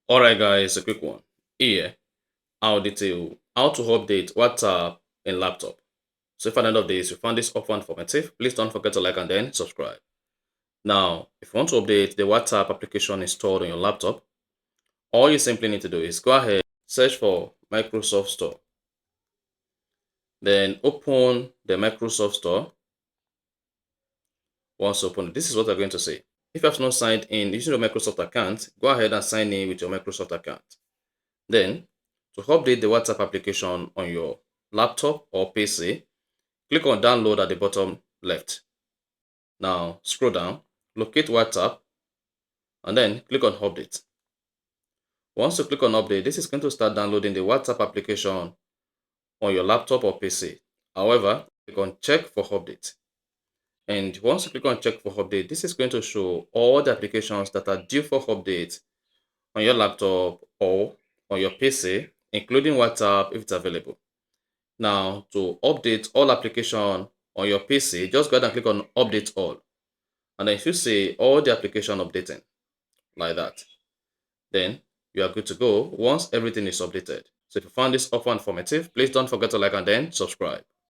Alright guys, a quick one. Here, I'll detail how to update WhatsApp in laptop. So if at the end of this you found this often informative, please don't forget to like and then subscribe. Now, if you want to update the WhatsApp application installed on your laptop, all you simply need to do is go ahead, search for Microsoft Store. Then open the Microsoft Store. Once open, this is what you're going to see. If you have not signed in using your Microsoft account, go ahead and sign in with your Microsoft account. Then, to update the WhatsApp application on your laptop or PC, click on download at the bottom left. Now, scroll down, locate WhatsApp, and then click on update. Once you click on update, this is going to start downloading the WhatsApp application on your laptop or PC. However, click on check for update. And once you click on check for update, this is going to show all the applications that are due for update on your laptop or on your PC, including WhatsApp if it's available. Now, to update all application on your PC, just go ahead and click on update all. And then if you see all the application updating like that, then you are good to go once everything is updated. So if you found this offer informative, please don't forget to like and then subscribe.